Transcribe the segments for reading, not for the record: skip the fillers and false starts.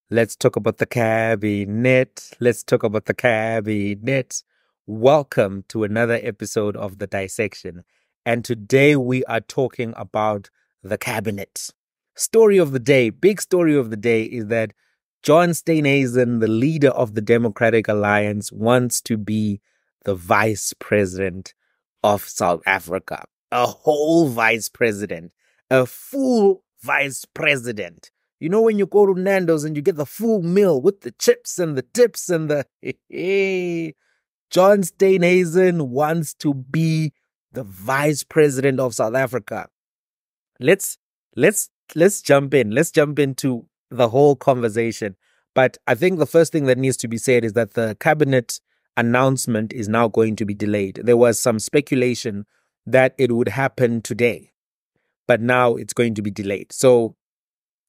Let's talk about the cabinet. Let's talk about the cabinet. Welcome to another episode of The Dissection. And today we are talking about the cabinet. Story of the day, big story of the day is that John Steenhuisen, the leader of the Democratic Alliance, wants to be the vice president of South Africa. A whole vice president, a full vice president. You know, when you go to Nando's and you get the full meal with the chips and the dips and the John Steenhuisen wants to be the vice president of South Africa. Let's jump in. Let's jump into the whole conversation. But I think the first thing that needs to be said is that the cabinet announcement is now going to be delayed. There was some speculation that it would happen today, but now it's going to be delayed. So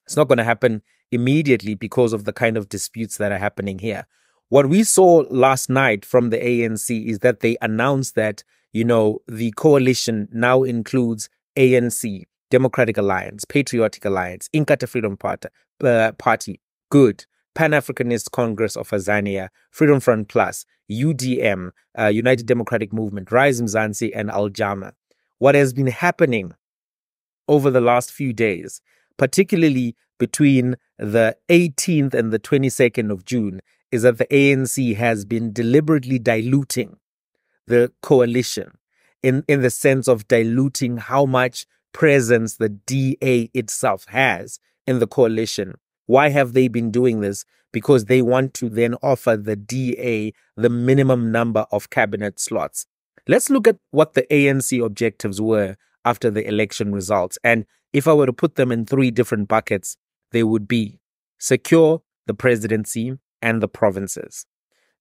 it's not going to happen immediately because of the kind of disputes that are happening here. What we saw last night from the ANC is that they announced that, the coalition now includes ANC, Democratic Alliance, Patriotic Alliance, Inkatha Freedom Party, Good, Pan-Africanist Congress of Azania, Freedom Front Plus, UDM, United Democratic Movement, Rise Mzansi, and Al Jama. What has been happening over the last few days, particularly between the 18th and the 22nd of June, is that the ANC has been deliberately diluting the coalition in the sense of diluting how much presence the DA itself has in the coalition. Why have they been doing this? Because they want to then offer the DA the minimum number of cabinet slots. Let's look at what the ANC objectives were after the election results. And if I were to put them in three different buckets, they would be secure the presidency and the provinces.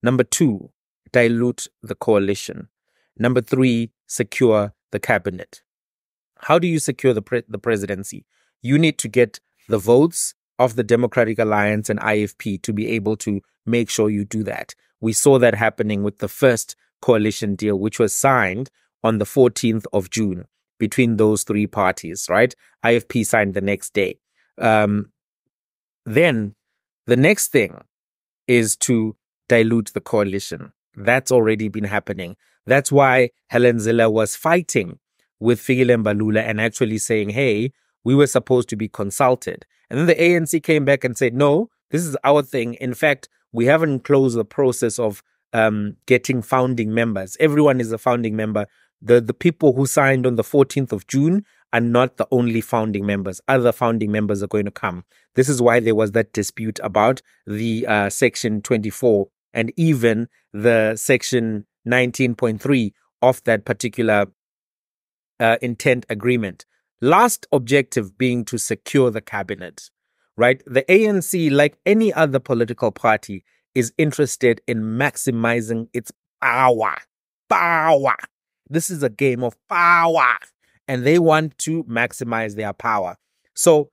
Number two, dilute the coalition. Number three, secure the cabinet. How do you secure the presidency? You need to get the votes of the Democratic Alliance and IFP to be able to make sure you do that. We saw that happening with the first coalition deal, which was signed on the 14th of June between those three parties, right? IFP signed the next day. Then the next thing is to dilute the coalition. That's already been happening. That's why Helen Zille was fighting with Fikile Mbalula and actually saying, hey, we were supposed to be consulted. And then the ANC came back and said, no, this is our thing. In fact, we haven't closed the process of getting founding members. Everyone is a founding member. The people who signed on the 14th of June are not the only founding members. Other founding members are going to come. This is why there was that dispute about the Section 24 and even the Section 19.3 of that particular intent agreement. Last objective being to secure the cabinet, right? The ANC, like any other political party, is interested in maximizing its power. Power. This is a game of power, and they want to maximize their power. So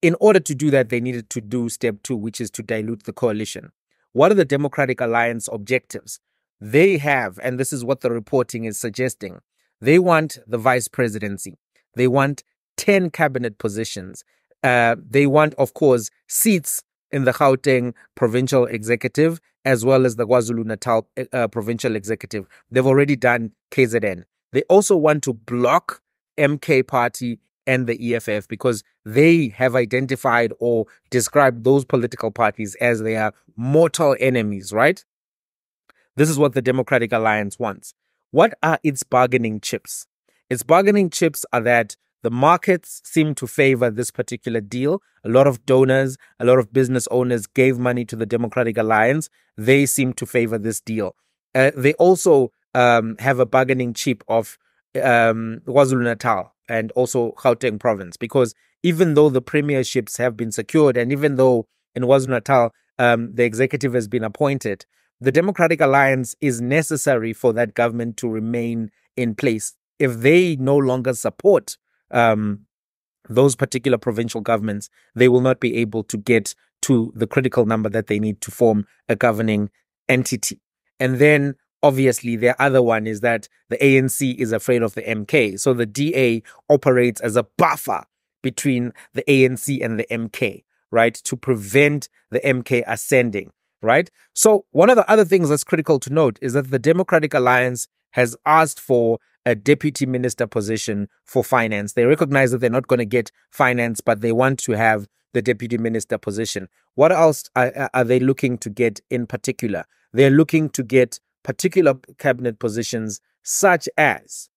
in order to do that, they needed to do step two, which is to dilute the coalition. What are the Democratic Alliance objectives? They have, and this is what the reporting is suggesting, they want the vice presidency. They want 10 cabinet positions. They want, of course, seats in the Gauteng provincial executive as well as the KwaZulu-Natal provincial executive. They've already done KZN. They also want to block MK Party and the EFF because they have identified or described those political parties as their mortal enemies, right? This is what the Democratic Alliance wants. What are its bargaining chips? Its bargaining chips are that the markets seem to favor this particular deal. A lot of donors, a lot of business owners gave money to the Democratic Alliance. They seem to favor this deal. They also have a bargaining chip of KwaZulu-Natal and also Gauteng province, because even though the premierships have been secured and even though in KwaZulu-Natal the executive has been appointed, the Democratic Alliance is necessary for that government to remain in place. If they no longer support those particular provincial governments, they will not be able to get to the critical number that they need to form a governing entity. And then obviously the other one is that the ANC is afraid of the MK. So the DA operates as a buffer between the ANC and the MK. right, to prevent the MK ascending, right? So one of the other things that's critical to note is that the Democratic Alliance has asked for a deputy minister position for finance. They recognize that they're not going to get finance, but they want to have the deputy minister position. What else are they looking to get in particular? They're looking to get particular cabinet positions such as,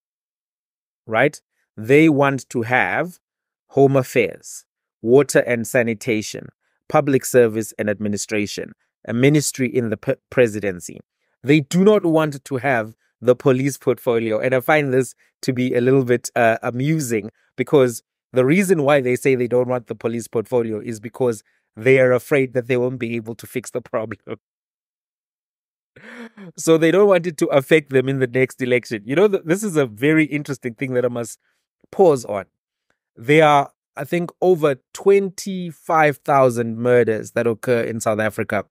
right, they want to have home affairs, water and sanitation, public service and administration, a ministry in the presidency. They do not want to have the police portfolio. And I find this to be a little bit amusing, because the reason why they say they don't want the police portfolio is because they are afraid that they won't be able to fix the problem. So they don't want it to affect them in the next election. You know, this is a very interesting thing that I must pause on. There are, I think, over 25,000 murders that occur in South Africa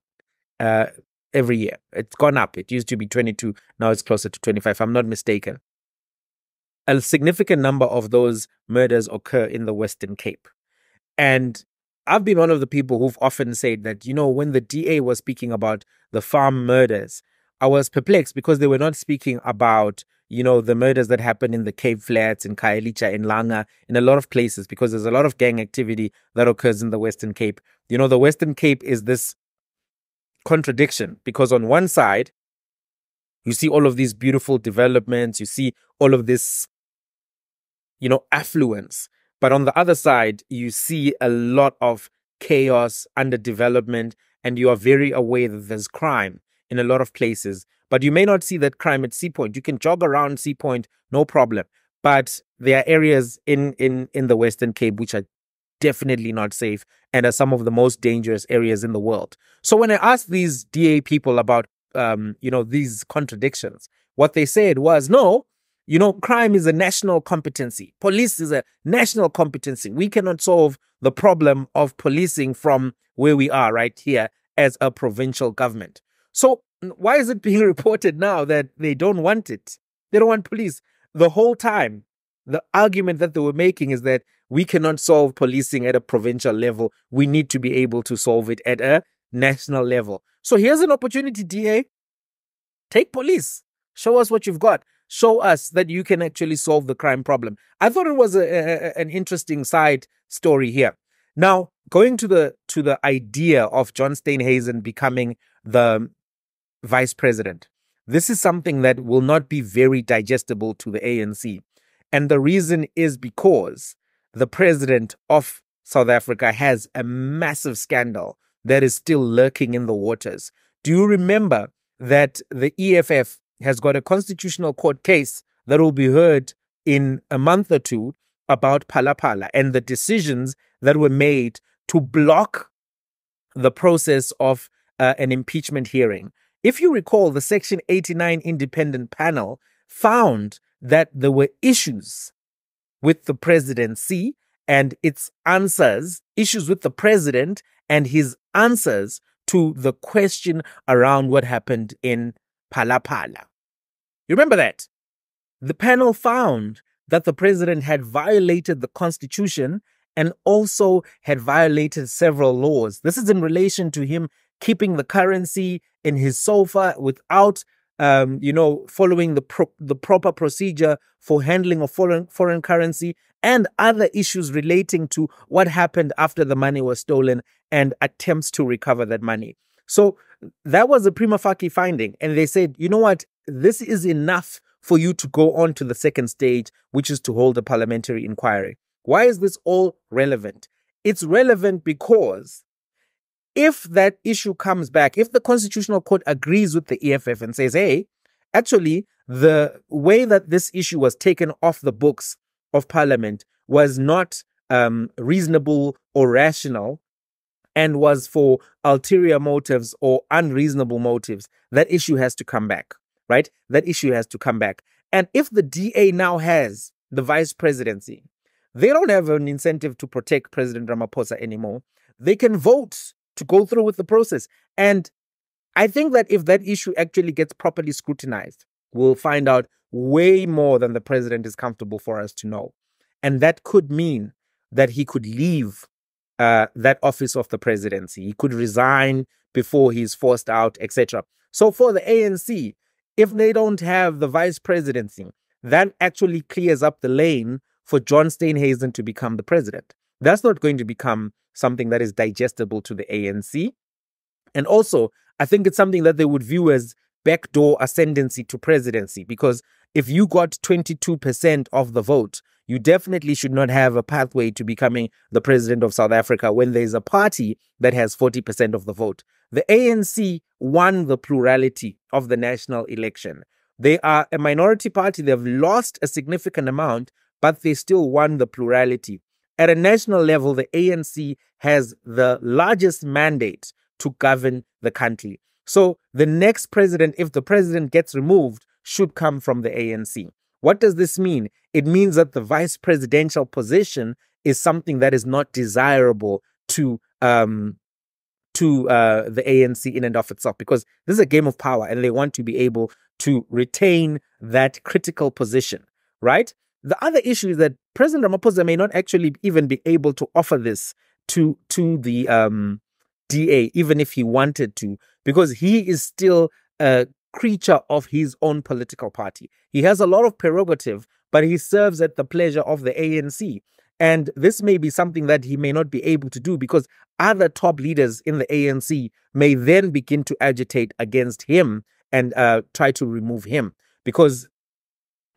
every year. It's gone up. It used to be 22. Now it's closer to 25, if I'm not mistaken. A significant number of those murders occur in the Western Cape. And I've been one of the people who've often said that, you know, when the DA was speaking about the farm murders, I was perplexed because they were not speaking about, you know, the murders that happen in the Cape Flats, in Khayelitsha, in Langa, in a lot of places, because there's a lot of gang activity that occurs in the Western Cape. You know, the Western Cape is this contradiction, because on one side, you see all of these beautiful developments, you see all of this, you know, affluence. But on the other side, you see a lot of chaos, underdevelopment, and you are very aware that there's crime in a lot of places. But you may not see that crime at Sea Point. You can jog around Sea Point, no problem. But there are areas in the Western Cape which are definitely not safe and are some of the most dangerous areas in the world. So when I asked these DA people about, you know, these contradictions, what they said was, no, you know, crime is a national competency. Police is a national competency. We cannot solve the problem of policing from where we are right here as a provincial government. So why is it being reported now that they don't want it? They don't want police. The whole time, the argument that they were making is that we cannot solve policing at a provincial level. We need to be able to solve it at a national level. So here's an opportunity, DA. Take police. Show us what you've got. Show us that you can actually solve the crime problem. I thought it was an interesting side story here. Now, going to the idea of John Steenhuisen becoming the vice president, this is something that will not be very digestible to the ANC. And the reason is because the president of South Africa has a massive scandal that is still lurking in the waters. Do you remember that the EFF has got a constitutional court case that will be heard in a month or two about Phala and the decisions that were made to block the process of an impeachment hearing? If you recall, the Section 89 independent panel found that there were issues with the presidency and its answers, issues with the president and his answers to the question around what happened in Phala. You remember that? The panel found that the president had violated the Constitution and also had violated several laws. This is in relation to him keeping the currency in his sofa without, following the proper procedure for handling of foreign currency, and other issues relating to what happened after the money was stolen and attempts to recover that money. So that was a prima facie finding. And they said, you know what, this is enough for you to go on to the second stage, which is to hold a parliamentary inquiry. Why is this all relevant? It's relevant because if that issue comes back, if the Constitutional Court agrees with the EFF and says, hey, actually, the way that this issue was taken off the books of Parliament was not reasonable or rational and was for ulterior motives or unreasonable motives, that issue has to come back, right? That issue has to come back. And if the DA now has the vice presidency, they don't have an incentive to protect President Ramaphosa anymore. They can vote to go through with the process. And I think that if that issue actually gets properly scrutinized, we'll find out way more than the president is comfortable for us to know. And that could mean that he could leave that office of the presidency. He could resign before he's forced out, etc. So for the ANC, if they don't have the vice presidency, that actually clears up the lane for John Steenhuisen to become the president. That's not going to become something that is digestible to the ANC. And also, I think it's something that they would view as backdoor ascendancy to presidency, because if you got 22% of the vote, you definitely should not have a pathway to becoming the president of South Africa when there's a party that has 40% of the vote. The ANC won the plurality of the national election. They are a minority party. They've lost a significant amount, but they still won the plurality. At a national level, the ANC has the largest mandate to govern the country. So the next president, if the president gets removed, should come from the ANC. What does this mean? It means that the vice presidential position is something that is not desirable to the ANC in and of itself, because this is a game of power and they want to be able to retain that critical position, right? The other issue is that President Ramaphosa may not actually even be able to offer this to the DA, even if he wanted to, because he is still a creature of his own political party. He has a lot of prerogative, but he serves at the pleasure of the ANC. And this may be something that he may not be able to do, because other top leaders in the ANC may then begin to agitate against him and try to remove him. Because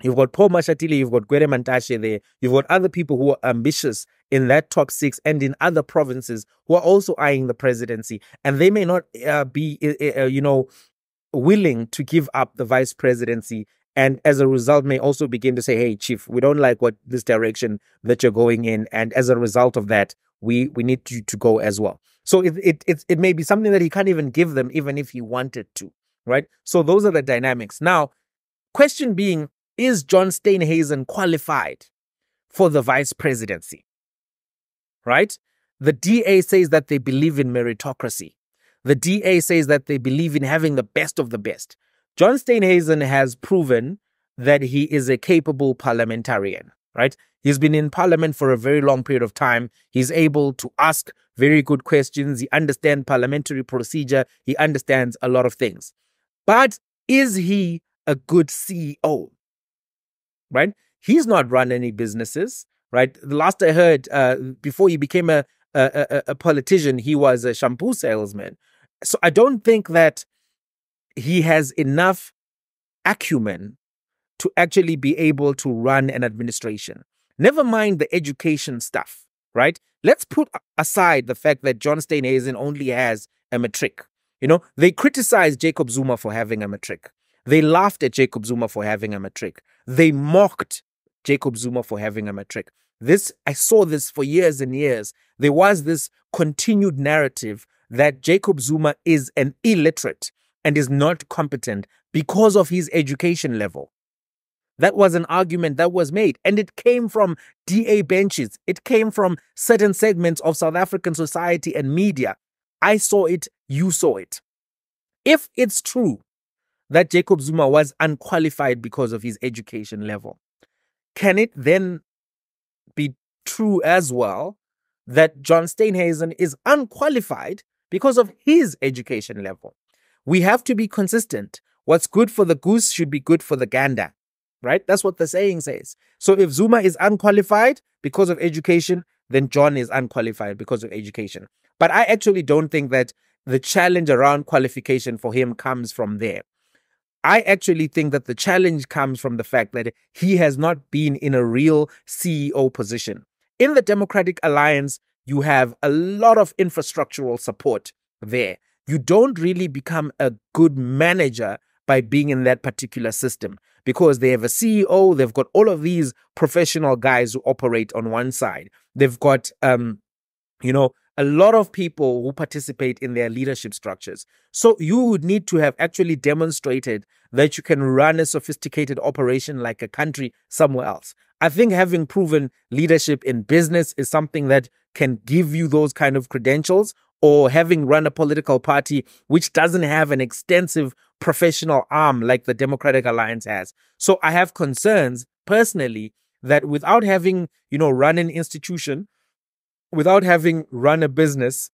you've got Paul Mashatile, you've got Gwede Mantashe there, you've got other people who are ambitious in that top six and in other provinces who are also eyeing the presidency. And they may not be, willing to give up the vice presidency, and as a result may also begin to say, hey, chief, we don't like what this direction that you're going in, and as a result of that, we need you to go as well. So it may be something that he can't even give them, even if he wanted to, right? So those are the dynamics. Now, question being, is John Steenhuisen qualified for the vice presidency, right? The DA says that they believe in meritocracy. The DA says that they believe in having the best of the best. John Steenhuisen has proven that he is a capable parliamentarian, right? He's been in parliament for a very long period of time. He's able to ask very good questions. He understands parliamentary procedure. He understands a lot of things. But is he a good CEO, right? He's not run any businesses, right? The last I heard, before he became a politician, he was a shampoo salesman. So I don't think that he has enough acumen to actually be able to run an administration. Never mind the education stuff, right? Let's put aside the fact that John Steenhuisen only has a matric. You know, they criticized Jacob Zuma for having a matric. They laughed at Jacob Zuma for having a matric. They mocked Jacob Zuma for having a matric. I saw this for years and years. There was this continued narrative that Jacob Zuma is an illiterate and is not competent because of his education level. That was an argument that was made, and it came from DA benches. It came from certain segments of South African society and media. I saw it, you saw it. If it's true that Jacob Zuma was unqualified because of his education level, can it then be true as well that John Steenhuisen is unqualified because of his education level? We have to be consistent. What's good for the goose should be good for the gander, right? That's what the saying says. So if Zuma is unqualified because of education, then John is unqualified because of education. But I actually don't think that the challenge around qualification for him comes from there. I actually think that the challenge comes from the fact that he has not been in a real CEO position. In the Democratic Alliance, you have a lot of infrastructural support there. You don't really become a good manager by being in that particular system, because they have a CEO, they've got all of these professional guys who operate on one side. They've got, a lot of people who participate in their leadership structures. So you would need to have actually demonstrated that you can run a sophisticated operation like a country somewhere else. I think having proven leadership in business is something that can give you those kind of credentials, or having run a political party which doesn't have an extensive professional arm like the Democratic Alliance has. So I have concerns personally that without having, run an institution without having run a business,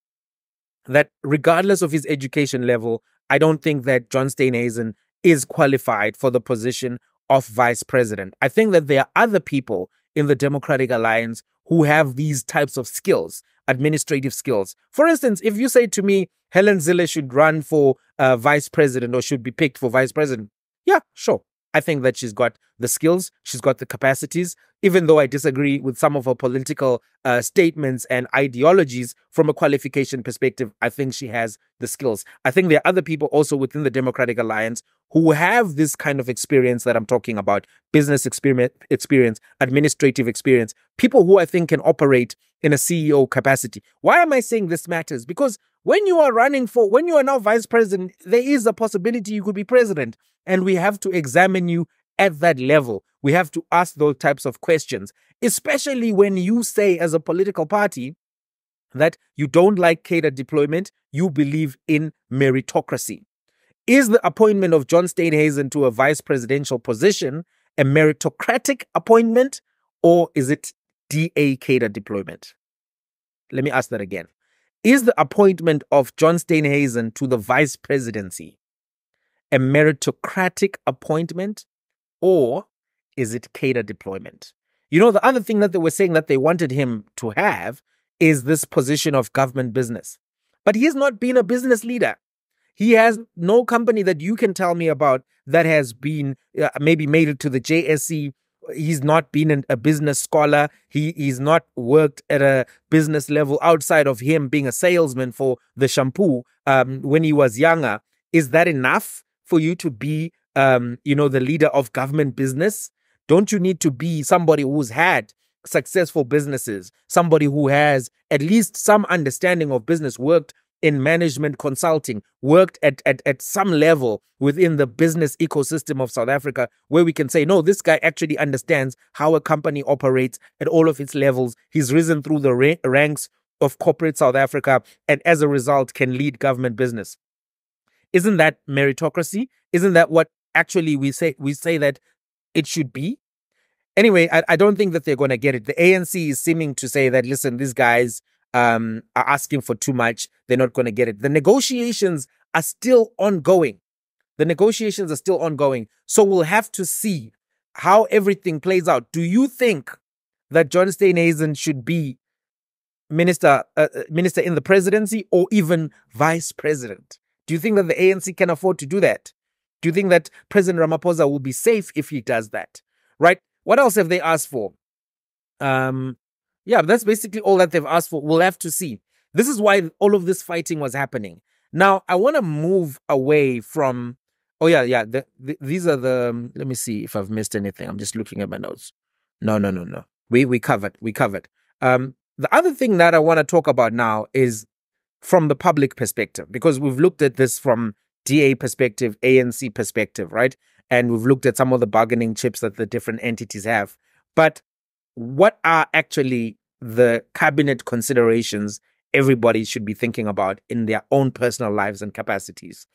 that regardless of his education level, I don't think that John Steenhuisen is qualified for the position of vice president. I think that there are other people in the Democratic Alliance who have these types of skills, administrative skills. For instance, if you say to me, Helen Zille should run for vice president or should be picked for vice president, yeah, sure. I think that she's got the skills, she's got the capacities, even though I disagree with some of her political statements and ideologies from a qualification perspective. I think she has the skills. I think there are other people also within the Democratic Alliance who have this kind of experience that I'm talking about, business experience, administrative experience, people who I think can operate in a CEO capacity. Why am I saying this matters? Because when you are now vice president, there is a possibility you could be president. And we have to examine you at that level. We have to ask those types of questions, especially when you say as a political party that you don't like cadre deployment, you believe in meritocracy. Is the appointment of John Steenhuisen to a vice presidential position a meritocratic appointment, or is it DA cadre deployment? Let me ask that again. Is the appointment of John Steenhuisen to the vice presidency a meritocratic appointment, or is it cadre deployment? You know, the other thing that they were saying that they wanted him to have is this position of government business. But he's not been a business leader. He has no company that you can tell me about that has been maybe made it to the JSE. He's not been a business scholar. He's not worked at a business level outside of him being a salesman for the shampoo when he was younger. Is that enough for you to be, the leader of government business? Don't you need to be somebody who's had successful businesses, somebody who has at least some understanding of business, worked in management consulting, worked at some level within the business ecosystem of South Africa, where we can say, no, this guy actually understands how a company operates at all of its levels. He's risen through the ranks of corporate South Africa, and as a result can lead government business. Isn't that meritocracy? Isn't that what actually we say that it should be? Anyway, I don't think that they're going to get it. The ANC is seeming to say that, listen, these guys are asking for too much. They're not going to get it. The negotiations are still ongoing. So we'll have to see how everything plays out. Do you think that John Steenhuisen should be minister in the presidency or even vice president? Do you think that the ANC can afford to do that? Do you think that President Ramaphosa will be safe if he does that? Right? What else have they asked for? That's basically all that they've asked for. We'll have to see. This is why all of this fighting was happening. Now, I want to move away from... these are the... Let me see if I've missed anything. I'm just looking at my notes. No. We covered. The other thing that I want to talk about now is from the public perspective, because we've looked at this from DA perspective, ANC perspective, right? And we've looked at some of the bargaining chips that the different entities have. But what are actually the cabinet considerations everybody should be thinking about in their own personal lives and capacities?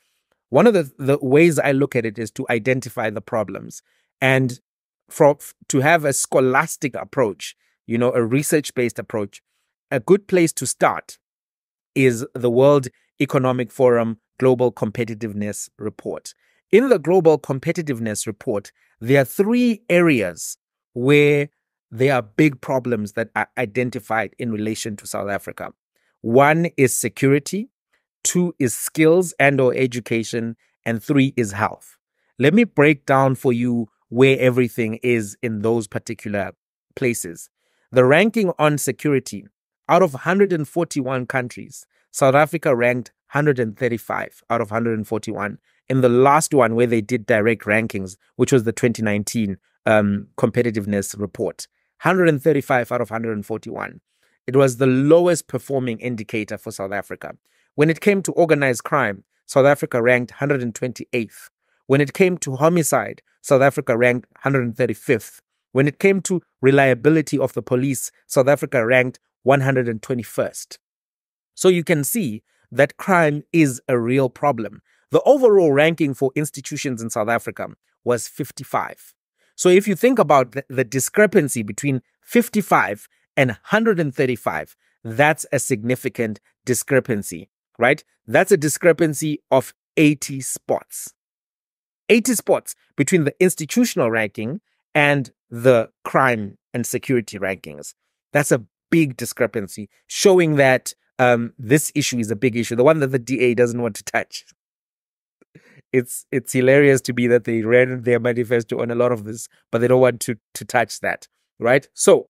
One of the ways I look at it is to identify the problems and to have a scholastic approach, a research-based approach. A good place to start is the World Economic Forum Global Competitiveness Report. In the Global Competitiveness Report, there are 3 areas where there are big problems that are identified in relation to South Africa. 1 is security, 2 is skills and or education, and 3 is health. Let me break down for you where everything is in those particular places. The ranking on security, out of 141 countries, South Africa ranked 135 out of 141. In the last one where they did direct rankings, which was the 2019 competitiveness report, 135 out of 141. It was the lowest performing indicator for South Africa. When it came to organized crime, South Africa ranked 128th. When it came to homicide, South Africa ranked 135th. When it came to reliability of the police, South Africa ranked 121st. So you can see that crime is a real problem. The overall ranking for institutions in South Africa was 55. So if you think about the discrepancy between 55 and 135, that's a significant discrepancy, right? That's a discrepancy of 80 spots. 80 spots between the institutional ranking and the crime and security rankings. That's a big discrepancy, showing that this issue is a big issue, the one that the DA doesn't want to touch. It's hilarious to me that they ran their manifesto on a lot of this, but they don't want to touch that, right? So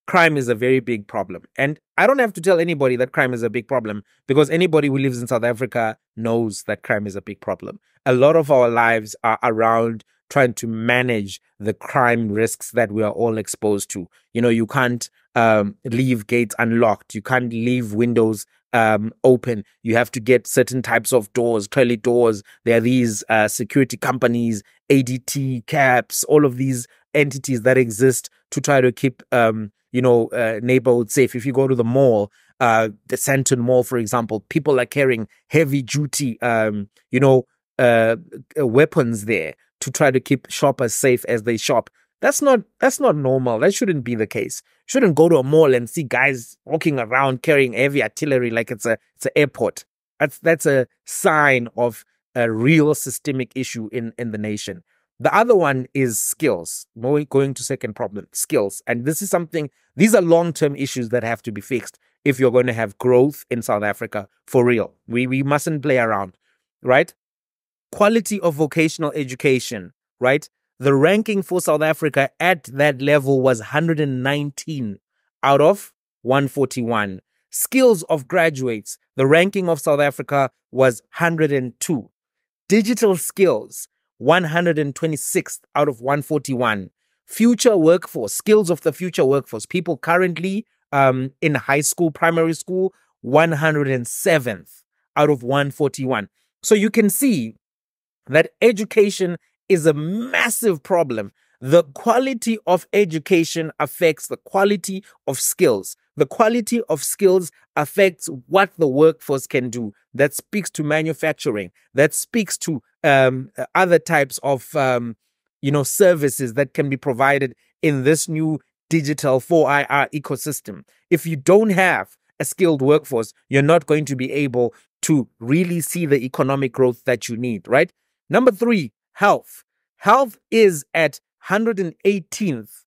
crime is a very big problem. And I don't have to tell anybody that crime is a big problem, because anybody who lives in South Africa knows that crime is a big problem. A lot of our lives are around trying to manage the crime risks that we are all exposed to. You know, you can't leave gates unlocked. You can't leave windows open. You have to get certain types of doors, toilet doors. There are these security companies, ADT, CAPS, all of these entities that exist to try to keep neighborhood safe. If you go to the mall, the Sandton Mall, for example, people are carrying heavy duty, weapons there to try to keep shoppers safe as they shop. That's not normal. That shouldn't be the case. You shouldn't go to a mall and see guys walking around carrying heavy artillery like it's an airport. That's a sign of a real systemic issue in the nation. The other one is skills. Going to second problem, skills. And these are long-term issues that have to be fixed if you're going to have growth in South Africa for real. We mustn't play around, right? Quality of vocational education, right? The ranking for South Africa at that level was 119 out of 141. Skills of graduates, the ranking of South Africa was 102. Digital skills, 126th out of 141. Future workforce, skills of the future workforce, people currently in high school, primary school, 107th out of 141. So you can see that education is a massive problem. The quality of education affects the quality of skills. The quality of skills affects what the workforce can do. That speaks to manufacturing. That speaks to other types of services that can be provided in this new digital 4IR ecosystem. If you don't have a skilled workforce, you're not going to be able to really see the economic growth that you need, right? Number 3, health. Health is at 118th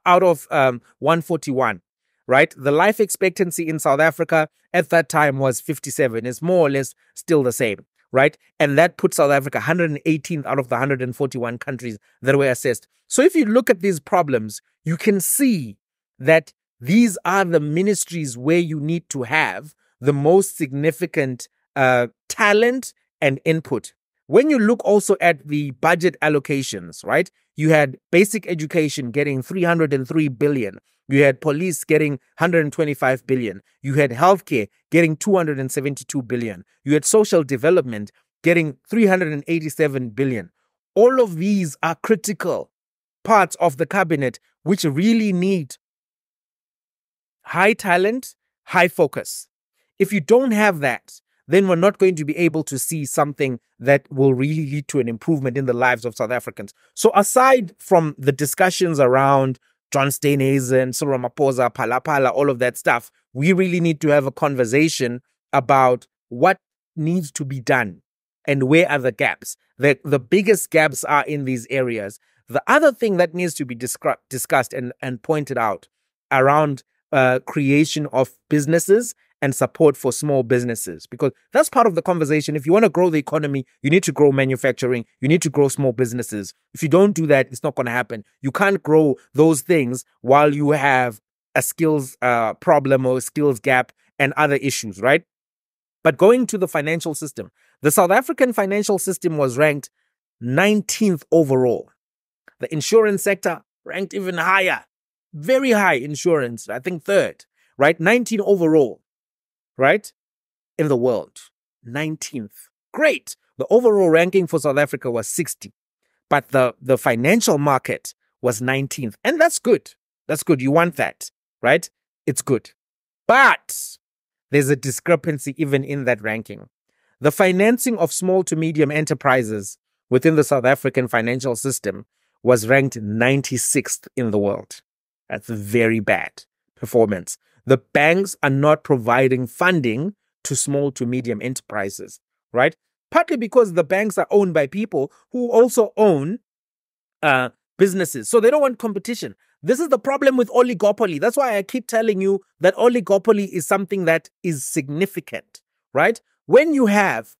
out of 141, right? The life expectancy in South Africa at that time was 57. It's more or less still the same, right? And that puts South Africa 118th out of the 141 countries that were assessed. So if you look at these problems, you can see that these are the ministries where you need to have the most significant talent and input. When you look also at the budget allocations, right? You had basic education getting 303 billion. You had police getting 125 billion. You had healthcare getting 272 billion. You had social development getting 387 billion. All of these are critical parts of the cabinet which really need high talent, high focus. If you don't have that, then we're not going to be able to see something that will really lead to an improvement in the lives of South Africans. So aside from the discussions around John Steenhuisen, Cyril Ramaphosa, Phala, all of that stuff, we really need to have a conversation about what needs to be done and where are the gaps. The biggest gaps are in these areas. The other thing that needs to be discussed and pointed out around creation of businesses and support for small businesses, because that's part of the conversation. If you want to grow the economy, you need to grow manufacturing, you need to grow small businesses. If you don't do that, it's not going to happen. You can't grow those things while you have a skills problem or skills gap and other issues, right? But going to the financial system, the South African financial system was ranked 19th overall. The insurance sector ranked even higher, very high insurance, I think 3rd, right? 19 overall. Right? In the world, 19th. Great. The overall ranking for South Africa was 60, but the financial market was 19th. And that's good. That's good. You want that, right? It's good. But there's a discrepancy even in that ranking. The financing of small to medium enterprises within the South African financial system was ranked 96th in the world. That's very bad performance. the banks are not providing funding to small to medium enterprises, right? Partly because the banks are owned by people who also own businesses. So they don't want competition. This is the problem with oligopoly. That's why I keep telling you that oligopoly is something that is significant, right? When you have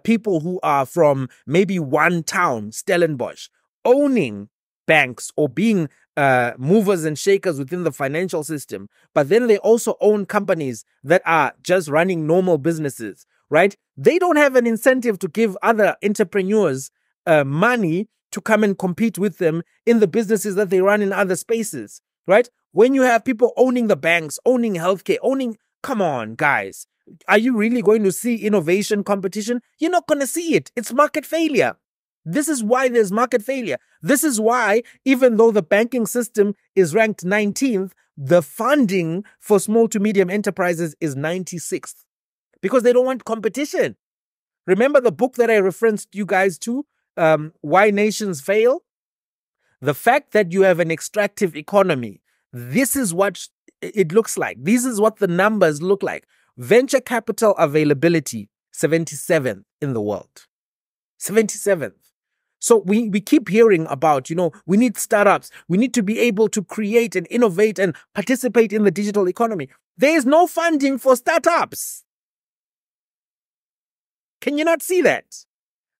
people who are from maybe one town, Stellenbosch, owning banks or being movers and shakers within the financial system, but then they also own companies that are just running normal businesses, right? They don't have an incentive to give other entrepreneurs money to come and compete with them in the businesses that they run in other spaces, right? When you have people owning the banks, owning healthcare, come on, guys. Are you really going to see innovation competition? You're not going to see it. It's market failure. This is why there's market failure. This is why, even though the banking system is ranked 19th, the funding for small to medium enterprises is 96th because they don't want competition. Remember the book that I referenced you guys to, Why Nations Fail? The fact that you have an extractive economy, this is what it looks like. This is what the numbers look like. Venture capital availability, 77th in the world. 77th. So we keep hearing about, we need startups. We need to be able to create and innovate and participate in the digital economy. There is no funding for startups. Can you not see that?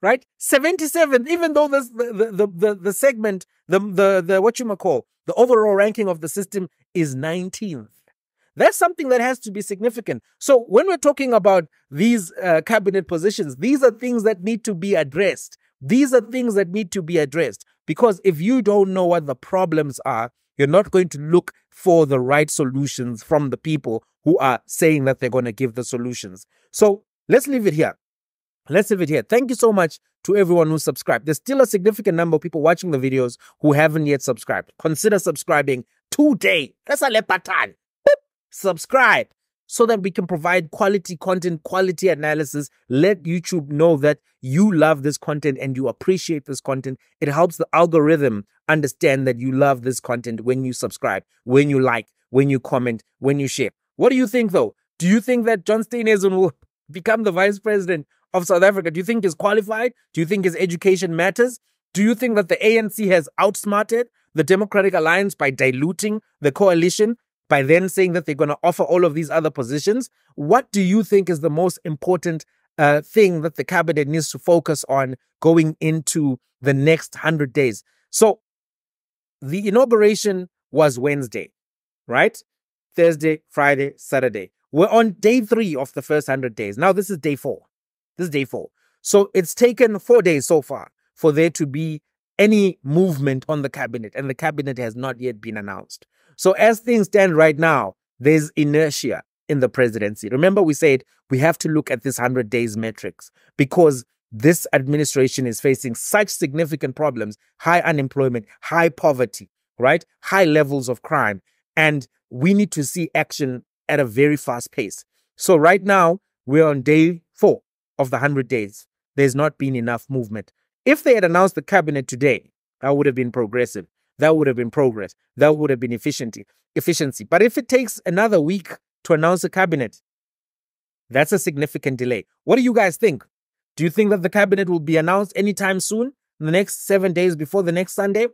Right? 77th, even though the segment, the overall ranking of the system is 19th. That's something that has to be significant. So when we're talking about these cabinet positions, these are things that need to be addressed. These are things that need to be addressed, because if you don't know what the problems are, you're not going to look for the right solutions from the people who are saying that they're going to give the solutions. So let's leave it here. Let's leave it here. Thank you so much to everyone who subscribed. There's still a significant number of people watching the videos who haven't yet subscribed. Consider subscribing today. That's a button. Subscribe so that we can provide quality content, quality analysis. Let YouTube know that you love this content and you appreciate this content. It helps the algorithm understand that you love this content when you subscribe, when you like, when you comment, when you share. What do you think, though? Do you think that John Steenhuisen will become the Vice President of South Africa? Do you think he's qualified? Do you think his education matters? Do you think that the ANC has outsmarted the Democratic Alliance by diluting the coalition, by then saying that they're going to offer all of these other positions? What do you think is the most important thing that the cabinet needs to focus on going into the next 100 days? So the inauguration was Wednesday, right? Thursday, Friday, Saturday. We're on day 3 of the first 100 days. Now this is day 4. This is day 4. So it's taken 4 days so far for there to be any movement on the cabinet, and the cabinet has not yet been announced. So as things stand right now, there's inertia in the presidency. Remember, we said we have to look at this 100 days metrics because this administration is facing such significant problems, high unemployment, high poverty, right? High levels of crime. And we need to see action at a very fast pace. So right now, we're on day 4 of the 100 days. There's not been enough movement. If they had announced the cabinet today, that would have been progressive. That would have been progress. That would have been efficiency. But if it takes another week to announce a cabinet, that's a significant delay. What do you guys think? Do you think that the cabinet will be announced anytime soon, in the next 7 days before the next Sunday?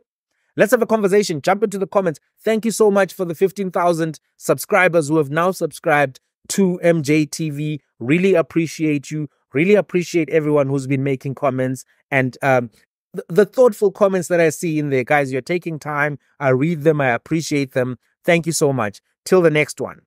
Let's have a conversation. Jump into the comments. Thank you so much for the 15,000 subscribers who have now subscribed to MJTV. Really appreciate you. Really appreciate everyone who's been making comments and the thoughtful comments that I see in there. Guys, you're taking time. I read them. I appreciate them. Thank you so much. Till the next one.